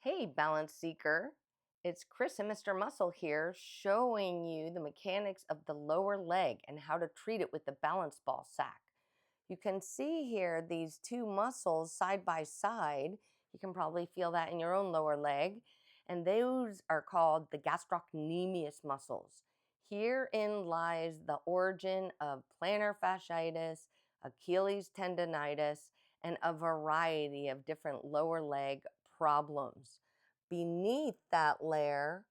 Hey, balance seeker. It's Chris and Mr. Muscle here showing you the mechanics of the lower leg and how to treat it with the balance ball sack. You can see here these two muscles side by side. You can probably feel that in your own lower leg. And those are called the gastrocnemius muscles. Herein lies the origin of plantar fasciitis, Achilles tendinitis, and a variety of different lower leg problems. Beneath that layer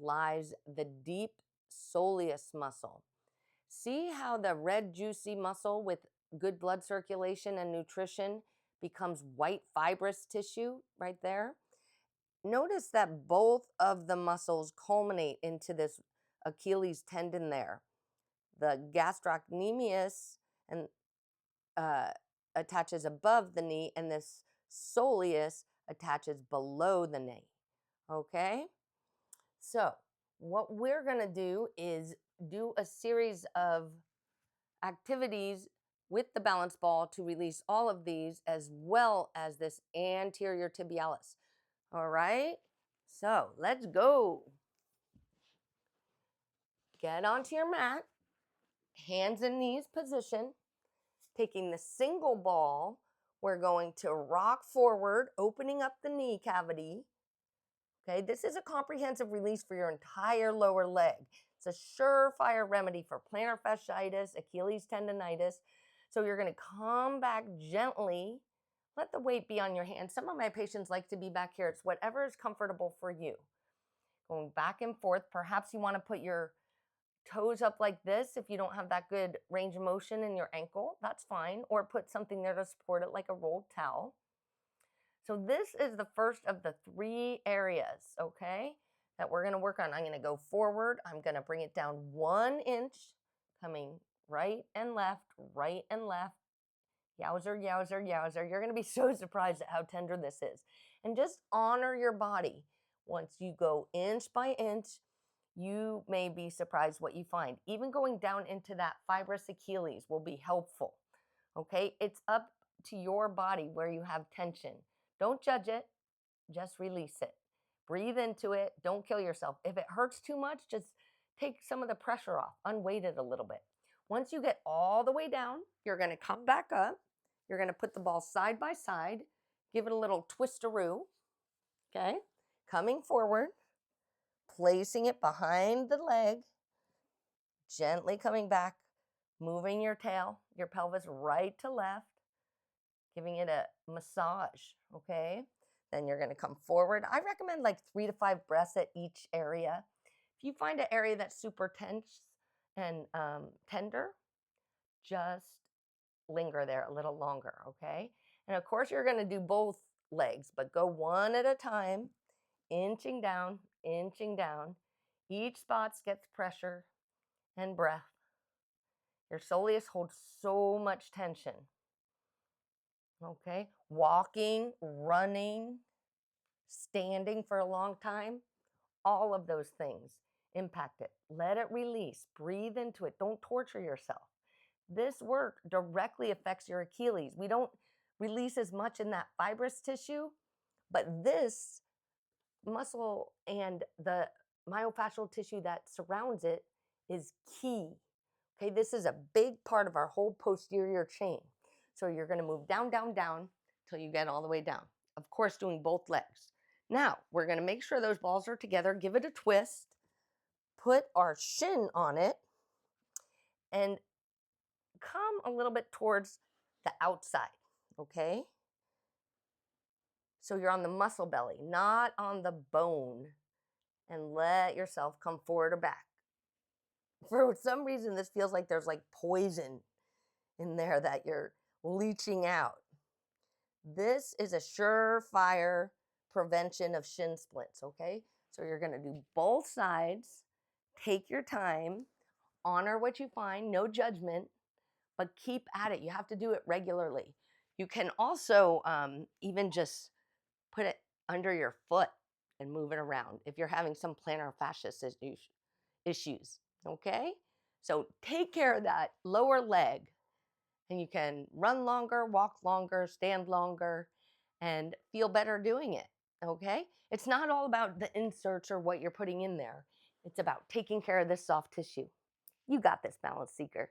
lies the deep soleus muscle. See how the red juicy muscle with good blood circulation and nutrition becomes white fibrous tissue right there? Notice that both of the muscles culminate into this Achilles tendon there. The gastrocnemius and uh, attaches above the knee, and this soleus attaches below the knee. Okay? So, what we're going to do is do a series of activities with the balance ball to release all of these as well as this anterior tibialis. All right? So, let's go. Get onto your mat, hands and knees position. Taking the single ball, we're going to rock forward, opening up the knee cavity. Okay, this is a comprehensive release for your entire lower leg. It's a surefire remedy for plantar fasciitis, Achilles tendinitis. So you're going to come back gently. Let the weight be on your hand. Some of my patients like to be back here. It's whatever is comfortable for you. Going back and forth. Perhaps you want to put your toes up like this. If you don't have that good range of motion in your ankle, that's fine. Or put something there to support it like a rolled towel. So this is the first of the 3 areas, okay, that we're going to work on. I'm going to go forward. I'm going to bring it down 1 inch, coming right and left, right and left. Yowzer, yowzer, yowzer. You're going to be so surprised at how tender this is. And just honor your body. Once you go inch by inch, you may be surprised what you find. Even going down into that fibrous Achilles will be helpful. Okay, it's up to your body where you have tension. Don't judge it, just release it. Breathe into it, don't kill yourself. If it hurts too much, just take some of the pressure off, unweight it a little bit. Once you get all the way down, you're going to come back up. You're going to put the ball side by side, give it a little twisteroo, okay? Coming forward, placing it behind the leg, gently coming back, moving your tail, your pelvis right to left, giving it a massage, okay? Then you're going to come forward. I recommend like 3 to 5 breaths at each area. If you find an area that's super tense and tender, just linger there a little longer, okay? And of course, you're going to do both legs, but go one at a time, inching down, inching down. Each spot gets pressure and breath. Your soleus holds so much tension. Okay, walking, running, standing for a long time, all of those things impact it. Let it release. Breathe into it. Don't torture yourself. This work directly affects your Achilles. We don't release as much in that fibrous tissue, but this muscle and the myofascial tissue that surrounds it is key. Okay, this is a big part of our whole posterior chain. So you're going to move down, down, down till you get all the way down. Of course, doing both legs. Now, we're going to make sure those balls are together. Give it a twist. Put our shin on it. And come a little bit towards the outside. Okay? So you're on the muscle belly, not on the bone. And let yourself come forward or back. For some reason, this feels like there's like poison in there that you're leaching out. This is a surefire prevention of shin splints, okay? So you're going to do both sides. Take your time. Honor what you find. No judgment. But keep at it. You have to do it regularly. You can also even just put it under your foot and move it around if you're having some plantar fasciitis issues, okay? So take care of that lower leg. And you can run longer, walk longer, stand longer, and feel better doing it. Okay? It's not all about the inserts or what you're putting in there. It's about taking care of this soft tissue. You got this, balance seeker.